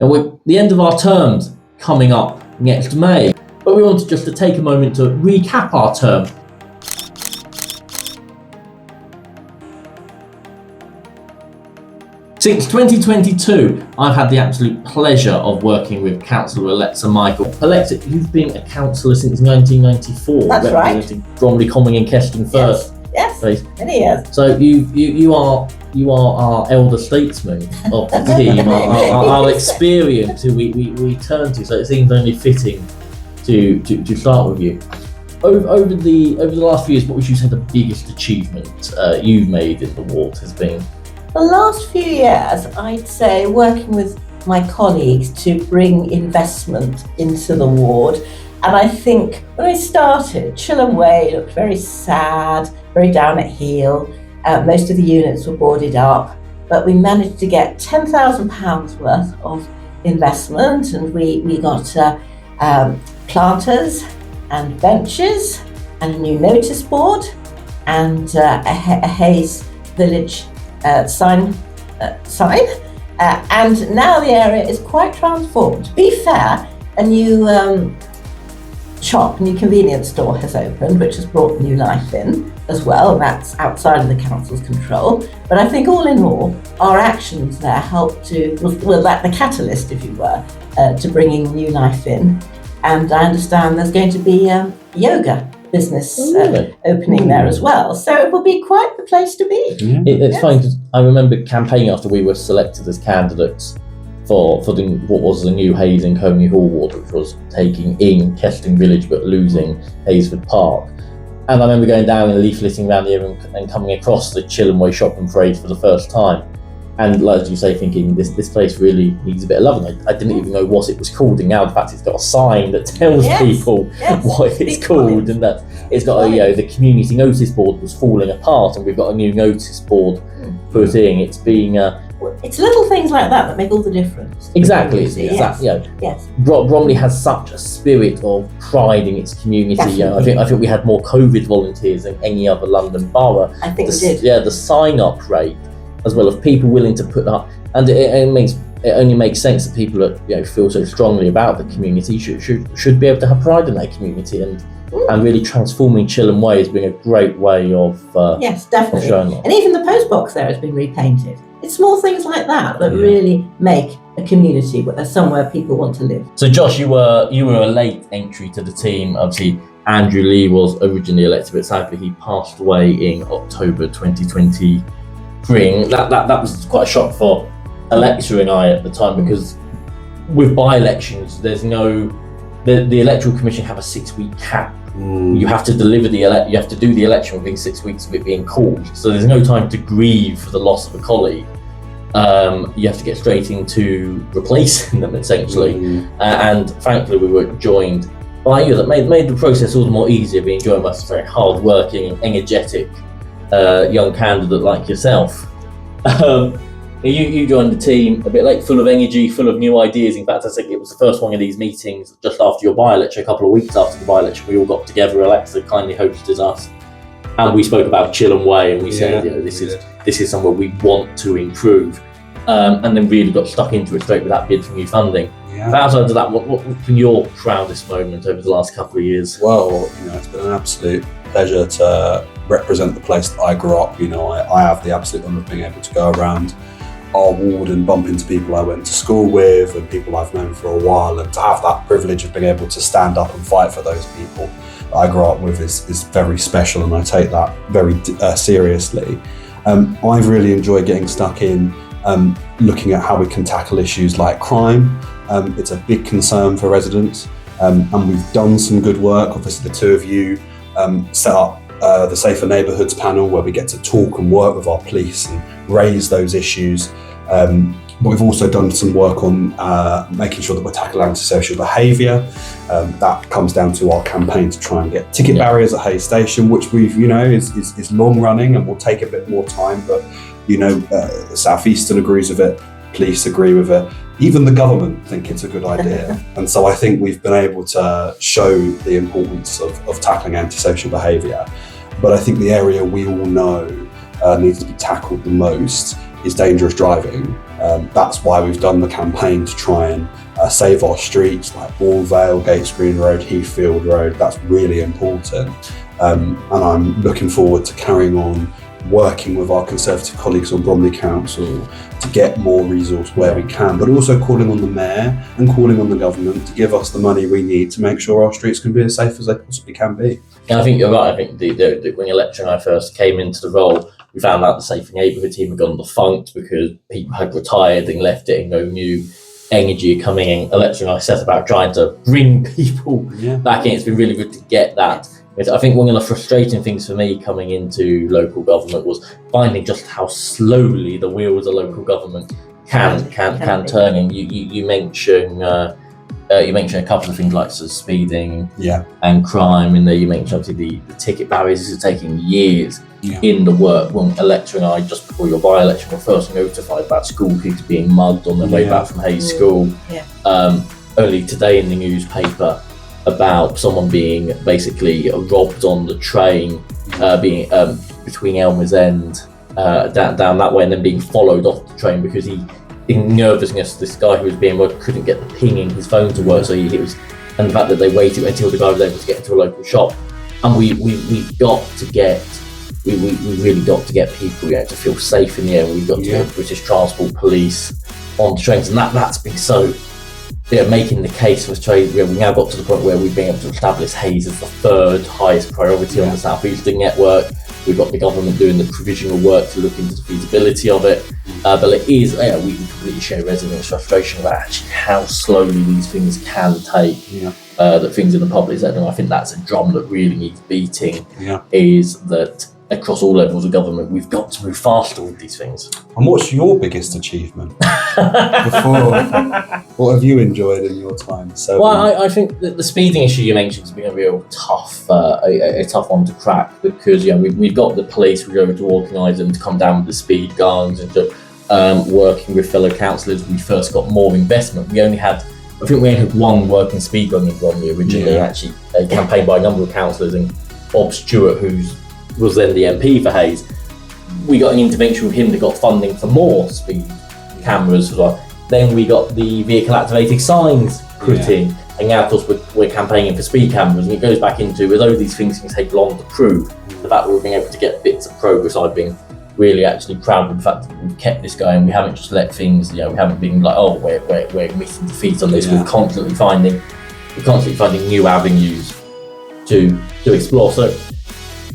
And we're the end of our terms coming up next May, but we wanted just to take a moment to recap our term. Since 2022, I've had the absolute pleasure of working with Councillor-elect Sir Michael. Elect, you've been a councillor since 1994, That's representing Bromley, Coney and Keston first. Yes, many years. So you are our elder statesman of the team, our experience who we turn to. So it seems only fitting to start with you. Over the last few years, what would you say the biggest achievement you've made in the ward has been? The last few years, I'd say working with my colleagues to bring investment into the ward. And I think when I started, Chilham Way looked very sad, very down at heel. Most of the units were boarded up, but we managed to get £10,000 worth of investment, and we got planters and benches and a new notice board and a Haues Village sign, and now the area is quite transformed. To be fair, a new new convenience store has opened, which has brought new life in as well, and that's outside of the council's control. But I think all in all, our actions there helped to, like the catalyst, if you were, to bringing new life in. And I understand there's going to be yoga business opening there as well, so it will be quite the place to be. It's funny because I remember campaigning after we were selected as candidates for what was the new Haues and Coney Hall ward, which was taking in Keston Village but losing Haysford Park. And I remember going down and leafleting around here and coming across the Chilham Way shopping parade for the first time. And like you say, thinking this place really needs a bit of love. And I didn't even know what it was called. And now, in fact, it's got a sign that tells people what it's called, and that it's got the community notice board was falling apart, and we've got a new notice board put in. It's being it's little things like that make all the difference. Exactly. Yes. Bromley has such a spirit of pride in its community. I think we had more COVID volunteers than any other London borough. I think we did. Yeah, the sign-up rate, as well as people willing to put up, and it only makes sense that people that feel so strongly about the community should be able to have pride in their community, and really transforming Chilham Way has been a great way of yes, definitely. Showing that. And even the post box there has been repainted. It's small things like that really make a community somewhere people want to live. So Josh, you were a late entry to the team. Obviously, Andrew Lee was originally elected, but sadly he passed away in October 2020. That was quite a shock for Alexa and I at the time, because with by-elections there's the Electoral Commission have a 6-week cap. You have to deliver you have to do the election within 6 weeks of it being called, so there's no time to grieve for the loss of a colleague. You have to get straight into replacing them essentially, and thankfully we were joined by you. That made the process all the more easier, being joined by a very hard-working and energetic young candidate like yourself. You joined the team a bit late, full of energy, full of new ideas. In fact, I think it was the first one of these meetings just after your by-election, a couple of weeks after the by-election. We all got together. Alexa kindly hosted us, and we spoke about Chilham Way, and we said, this is somewhere we want to improve, and then really got stuck into it straight with that bid for new funding. But outside of that, what's been your proudest moment over the last couple of years? Well, it's been an absolute pleasure to represent the place that I grew up. I have the absolute honour of being able to go around our ward and bump into people I went to school with and people I've known for a while, and to have that privilege of being able to stand up and fight for those people that I grew up with is very special, and I take that very seriously. I've really enjoyed getting stuck in looking at how we can tackle issues like crime. It's a big concern for residents, and we've done some good work. Obviously the two of you set up the Safer Neighbourhoods panel, where we get to talk and work with our police and raise those issues. But we've also done some work on making sure that we're tackling antisocial behaviour. That comes down to our campaign to try and get ticket barriers at Haues Station, which we've, is long running and will take a bit more time. But, South Eastern agrees with it, police agree with it. Even the government think it's a good idea. And so I think we've been able to show the importance of tackling antisocial behaviour. But I think the area we all know needs to be tackled the most is dangerous driving. That's why we've done the campaign to try and save our streets like Bournevale, Gates Green Road, Heathfield Road. That's really important. And I'm looking forward to carrying on working with our Conservative colleagues on Bromley Council to get more resource where we can, but also calling on the Mayor and calling on the government to give us the money we need to make sure our streets can be as safe as they possibly can be. Yeah, I think you're right. I think when Electra and I first came into the role, we found out the Safer Neighbourhood team had gone defunct because people had retired and left it and no new energy coming in. Electra and I set about trying to bring people back in. It's been really good to get that. I think one of the frustrating things for me coming into local government was finding just how slowly the wheels of local government can turn. And you mentioned a couple of things like speeding and crime in there. You mentioned obviously the ticket barriers. This is taking years in the work. When Electra and I, just before your by-election, were first notified about school kids being mugged on their way back from Haues School. Only today in the newspaper about someone being basically robbed on the train, being between Elmer's End down that way, and then being followed off the train because in nervousness, this guy who was being robbed couldn't get the ping in his phone to work, so and the fact that they waited until the guy was able to get into a local shop, and we really got to get people to feel safe in the air. We've got to get British Transport Police on the trains, and that's been so. Making the case for trade, we now got to the point where we've been able to establish Haues as the third highest priority on the South Eastern network. We've got the government doing the provisional work to look into the feasibility of it. But it is, we completely share residents' frustration about actually how slowly these things can take, that things in the public sector. And I think that's a drum that really needs beating, is that across all levels of government, we've got to move faster with these things. And what's your biggest achievement? What have you enjoyed in your time? I think that the speeding issue you mentioned has been a real tough, a tough one to crack, because we've got the police. We're able to organise them to come down with the speed guns and to working with fellow councillors. We first got more investment. We only had one working speed gun in Bromley originally, actually a campaign by a number of councillors, and Bob Stewart, who was then the MP for Haues. We got an intervention with him that got funding for more speed cameras as well. Then we got the vehicle activated signs put in, and now of course we're campaigning for speed cameras, and it goes back into, although these things can take long to prove, the fact that we've been able to get bits of progress. I've been really actually proud of the fact that we've kept this going. We haven't just let things, we haven't been like, we're missing defeat on this. We're constantly finding new avenues to explore. So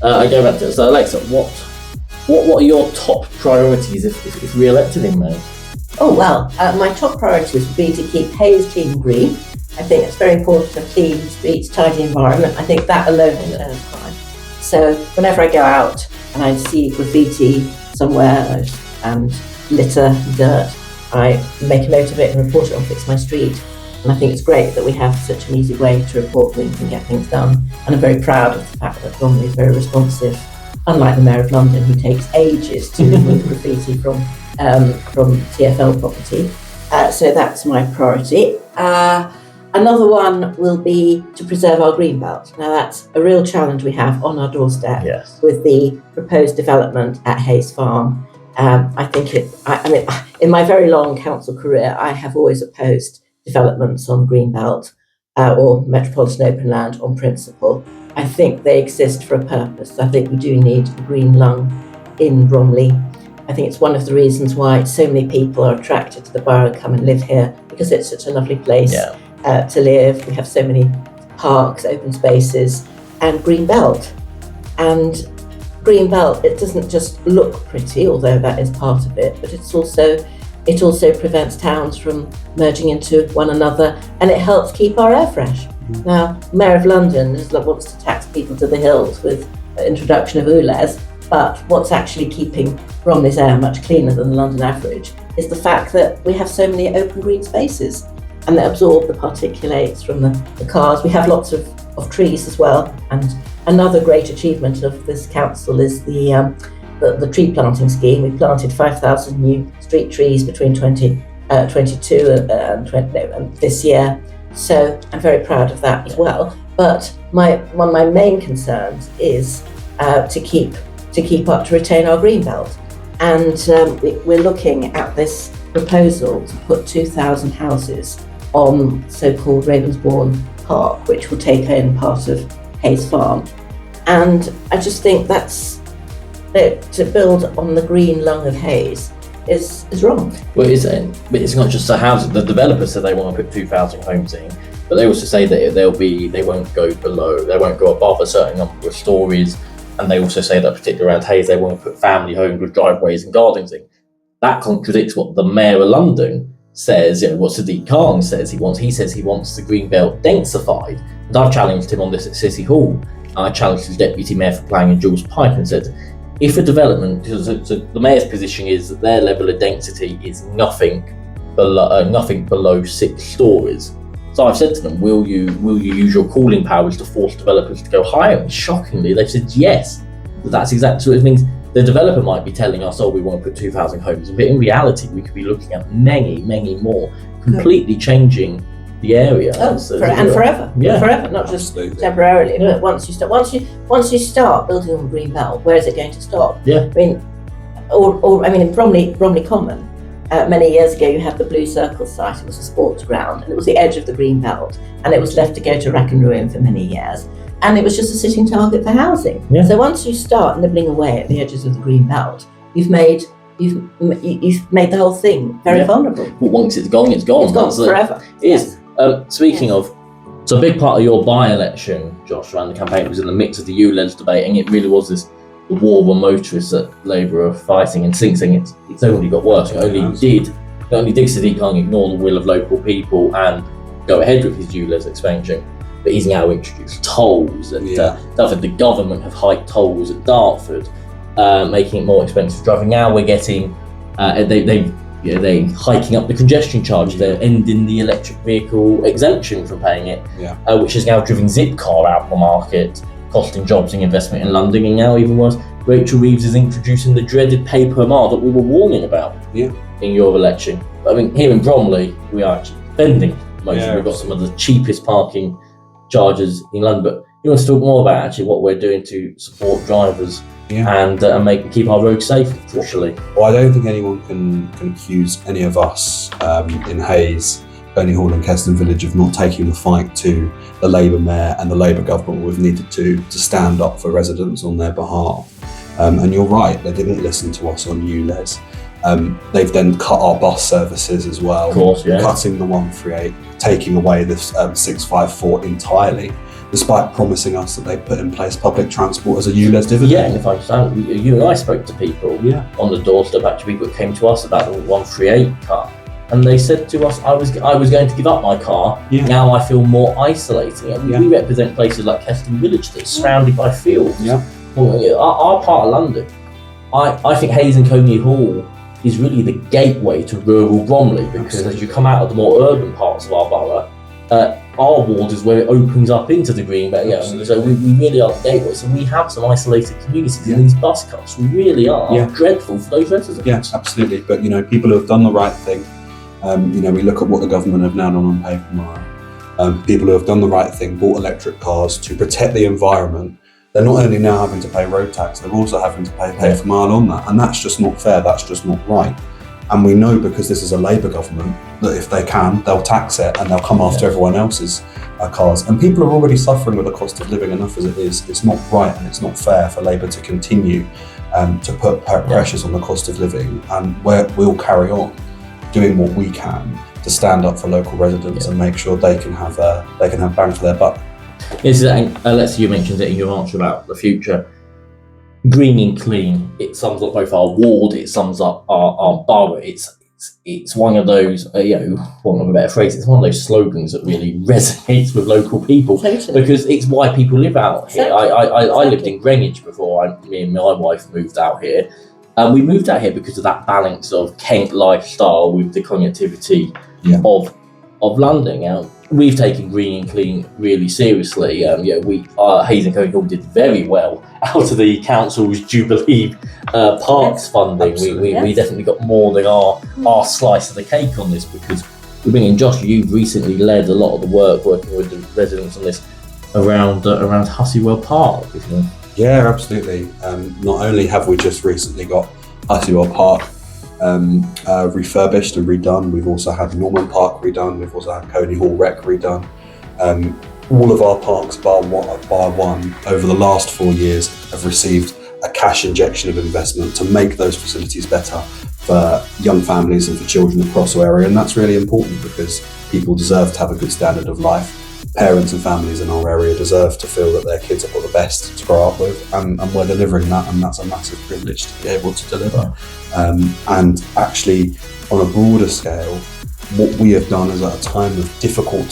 I go back to so Alexa, what are your top priorities if re-elected in May? Oh, well, my top priorities would be to keep Haues clean and green. I think it's very important to have clean streets, tidy environment. I think that alone deters crime. So whenever I go out and I see graffiti somewhere and litter, dirt, I make a note of it and report it on Fix My Street. And I think it's great that we have such an easy way to report things and get things done. And I'm very proud of the fact that Bromley is very responsive, unlike the Mayor of London, who takes ages to remove graffiti from TfL property. So that's my priority. Another one will be to preserve our green belt. Now that's a real challenge we have on our doorstep with the proposed development at Haues Farm. I think in my very long council career, I have always opposed developments on green belt or metropolitan open land on principle. I think they exist for a purpose. I think we do need a green lung in Bromley. I think it's one of the reasons why so many people are attracted to the borough and come and live here, because it's such a lovely place to live. We have so many parks, open spaces, and green belt. And green belt, it doesn't just look pretty, although that is part of it, but it also prevents towns from merging into one another, and it helps keep our air fresh. Now, Mayor of London wants to tax people to the hills with the introduction of ULEZ, but what's actually keeping Bromley's air much cleaner than the London average is the fact that we have so many open green spaces, and they absorb the particulates from the cars. We have lots of trees as well, and another great achievement of this council is the tree planting scheme. We planted 5,000 new street trees between 2022 and this year. So I'm very proud of that as well. But one of my main concerns is to retain our green belt. and we're looking at this proposal to put 2,000 houses on so-called Ravensbourne Park, which will take in part of Haues Farm. And I just think that's to build on the green lung of Haues is wrong. Well, it's not just the houses. The developers said they want to put 2,000 homes in, but they also say that they won't go above a certain number of stories. And they also say that particularly around Haues, they want to put family homes with driveways and gardens in. That contradicts what the Mayor of London says, what Sadiq Khan says he wants. He says he wants the green belt densified. And I've challenged him on this at City Hall. I challenged his Deputy Mayor for Planning, Jules Pipe, and said, if a development, so the Mayor's position is that their level of density is nothing below 6 stories. So I've said to them, will you use your calling powers to force developers to go higher? And shockingly, they've said yes. But that's exactly what it means. The developer might be telling us, we want to put 2,000 homes, but in reality, we could be looking at many, many more, completely changing the area. Forever. Yeah. Forever, not just temporarily. But once you start building on the green belt, where is it going to stop? Yeah. In Bromley Common, many years ago, you had the Blue Circle site. It was a sports ground, and it was the edge of the green belt, and it was left to go to rack and ruin for many years. And it was just a sitting target for housing. Yeah. So once you start nibbling away at the edges of the green belt, you've made the whole thing very vulnerable. Well, once it's gone, it's gone. It's gone forever. It is. Speaking of, so a big part of your by-election, Josh, around the campaign was in the mix of the ULEZ debate, and it really was this war on motorists that Labour are fighting, and saying it's only got worse. Not only did Sadiq Khan ignore the will of local people and go ahead with his ULEZ expansion, but he's now introduced tolls, and the government have hiked tolls at Dartford, making it more expensive driving. Now we're getting they're hiking up the congestion charge. They're ending the electric vehicle exemption from paying it, which has now driven Zipcar out of the market, costing jobs and investment in London. And now, even worse, Rachel Reeves is introducing the dreaded pay per mile that we were warning about in your election. I mean, here in Bromley, we are actually defending most. We've got some of the cheapest parking charges in London. But you want to talk more about actually what we're doing to support drivers and keep our roads safe, crucially. Well, I don't think anyone can accuse any of us in Haues, Coney Hall and Keston Village of not taking the fight to the Labour Mayor and the Labour government. We've needed to stand up for residents on their behalf. And you're right, they didn't listen to us on ULEZ. They've then cut our bus services as well, of course, cutting the 138, taking away the 654 entirely, despite promising us that they put in place public transport as a ULEZ dividend. Yeah, and if I understand, you and I spoke to people on the doorstep, actually people that came to us about the 138 cut, and they said to us, I was going to give up my car, now I feel more isolating. And we represent places like Keston Village that's surrounded by fields. Our part of London, I think Haues and Coney Hall is really the gateway to rural Bromley, because as you come out of the more urban parts of our borough, our ward is where it opens up into the green belt. So we really are the gateway. So we have some isolated communities in these bus cuts. We really are dreadful for those residents. Yeah, absolutely. But people who have done the right thing. We look at what the government have now done on Pay Per Mile. People who have done the right thing, bought electric cars to protect the environment. They're not only now having to pay road tax, they're also having to pay per mile on that. And that's just not fair, that's just not right. And we know, because this is a Labour government, that if they can, they'll tax it and they'll come after everyone else's cars. And people are already suffering with the cost of living enough as it is. It's not right and it's not fair for Labour to continue to put pressures on the cost of living. And we'll carry on doing what we can to stand up for local residents and make sure they can have bang for their buck. Alexia, you mentioned it in your answer about the future. Green and clean, it sums up both our ward, it sums up our borough. It's one of those, one of a better phrase, it's one of those slogans that really resonates with local people, because it's why people live out here. I lived in Greenwich before me and my wife moved out here. We moved out here because of that balance of Kent lifestyle with the connectivity of London. We've taken green and clean really seriously. Haues and Coney Hall did very well out of the council's Jubilee Parks funding. We definitely got more than our slice of the cake on this, because we're bringing Josh. You've recently led a lot of the work working with the residents on this around Hussey Well Park. Yeah, absolutely. Not only have we just recently got Haues Park refurbished and redone. We've also had Norman Park redone. We've also had Coney Hall Rec redone. All of our parks, bar one, over the last 4 years have received a cash injection of investment to make those facilities better for young families and for children across our area. And that's really important because people deserve to have a good standard of life. Parents and families in our area deserve to feel that their kids have got the best to grow up with, and we're delivering that, and that's a massive privilege to be able to deliver. And actually, on a broader scale, what we have done is at a time of difficult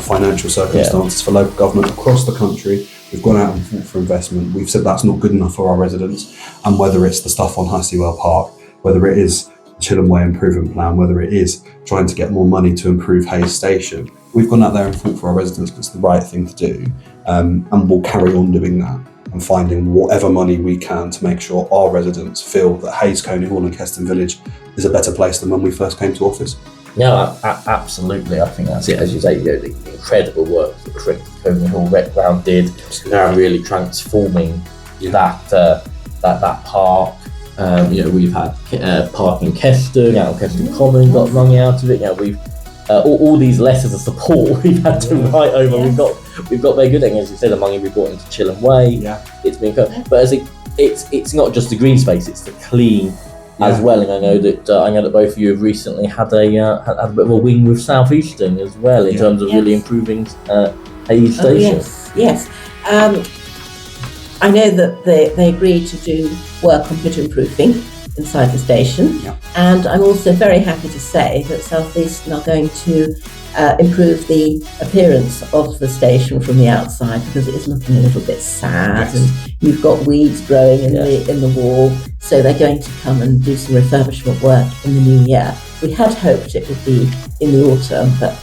financial circumstances for local government across the country, we've gone out and fought for investment. We've said that's not good enough for our residents, and whether it's the stuff on Haues Park, whether it is the Chilham Way improvement plan, whether it is trying to get more money to improve Haues Station, we've gone out there and fought for our residents because it's the right thing to do, and we'll carry on doing that and finding whatever money we can to make sure our residents feel that Haues, Coney Hall and Keston Village is a better place than when we first came to office. No, absolutely. I think that's it. As you say, the incredible work that Coney Hall Rec Ground did, really transforming that park. We've had park in Keston, out of Keston Common got rung out of it. We've all these letters of support we've had to write over. Yes. We've got very good things. As you said, the money we brought into Chilham Way. Yeah. It's been good, but it's not just the green space; it's the clean as well. And I know that both of you have recently had a bit of a wing with South Eastern as well in terms of really improving Haues Station. Yes. I know that they agreed to do work on pitch proofing inside the station, and I'm also very happy to say that South Eastern are going to improve the appearance of the station from the outside, because it is looking a little bit sad, and you've got weeds growing in the wall. So they're going to come and do some refurbishment work in the new year. We had hoped it would be in the autumn, but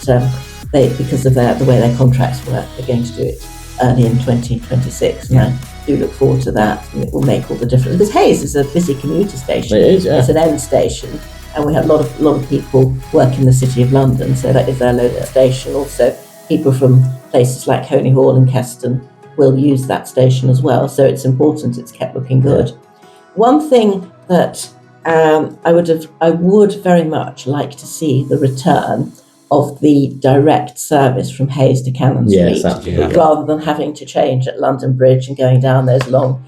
because of the way their contracts work, they're going to do it early in 2026. And I do look forward to that, and it will make all the difference. Because Haues is a busy commuter station. It is, It's an end station, and we have a lot of people work in the City of London, so that is their local station. Also, people from places like Coney Hall and Keston will use that station as well. So it's important it's kept looking good. One thing that I would very much like to see the return of the direct service from Haues to Cannon Street, rather than having to change at London Bridge and going down those long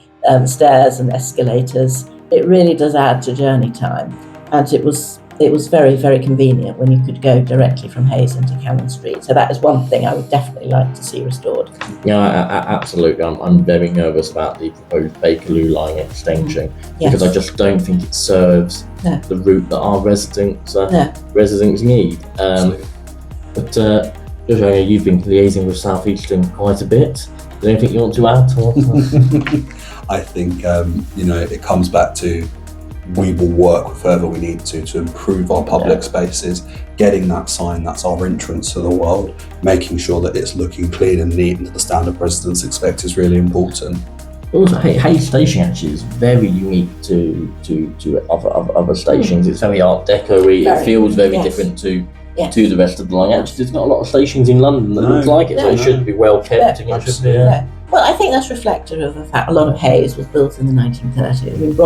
stairs and escalators. It really does add to journey time, and it was very, very convenient when you could go directly from Haues into Cannon Street. So that is one thing I would definitely like to see restored. Yeah, absolutely. I'm very nervous about the proposed Bakerloo line extension, because I just don't think it serves the route that our residents need. But Josh, I know you've been liaising with South Eastern quite a bit. Is there anything you want to add to what? I think it comes back to, we will work wherever we need to improve our public spaces, getting that sign that's our entrance to the world, making sure that it's looking clean and neat and to the standard residents expect is really important. Also, Haues Station actually is very unique to other stations. It's very Art Deco-y. It feels very different to the rest of the line. Actually, there's not a lot of stations in London that look like it, so it should be well kept. Well, I think that's reflective of the fact a lot of Haues was built in the 1930s. I mean, a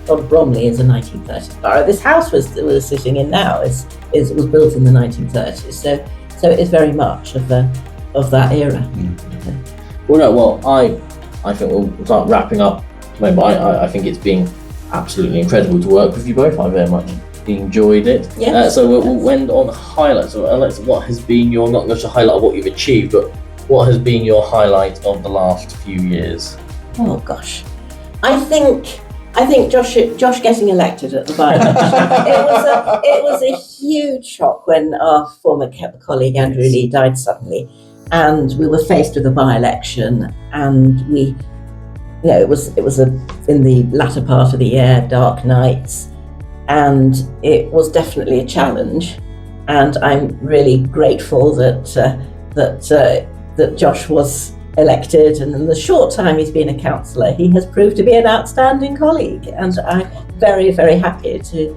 lot of Bromley is a 1930s borough. This house we're sitting in now was built in the 1930s, so it is very much of that era. Well, I think we'll start wrapping up. But I think it's been absolutely incredible to work with you both. I very much enjoyed it. So we'll end on highlights. So Alexa, what has been your, not just a highlight of what you've achieved, but what has been your highlight of the last few years? Oh gosh, I think Josh getting elected at the by-election. it was a huge shock when our former colleague Andrew Lee died suddenly, and we were faced with a by-election, and it was in the latter part of the year, dark nights, and it was definitely a challenge. And I'm really grateful that Josh was elected, and in the short time he's been a councillor, he has proved to be an outstanding colleague, and I'm very, very happy to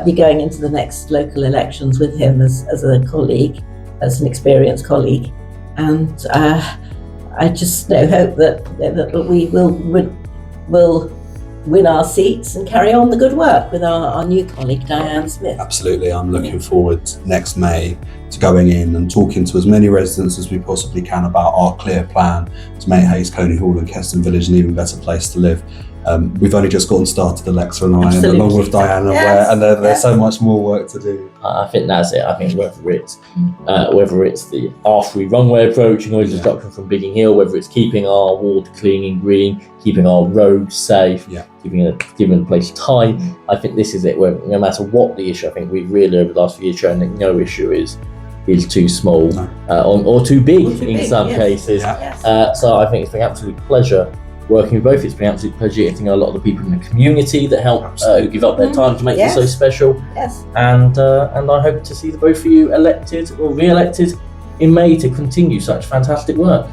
be going into the next local elections with him as a colleague, as an experienced colleague, and I just hope that we will win our seats and carry on the good work with our new colleague Diane Smith. Absolutely, I'm looking forward next May to going in and talking to as many residents as we possibly can about our clear plan to make Haues, Coney Hall and Keston Village an even better place to live. We've only just gotten started, Alexa and I, and along with Diane, and there's so much more work to do. I think that's it. I think whether it's the artery runway approach and noise destruction from Bigging Hill, whether it's keeping our ward clean and green, keeping our roads safe, giving the place time, I think this is it. Where no matter what the issue, I think we've really over the last few years shown that no issue is too small or too big in some cases. So I think it's been an absolute pleasure working with both. It's been an absolute pleasure getting a lot of the people in the community that help, who give up their time to make this so special. And I hope to see the both of you elected or re-elected in May to continue such fantastic work.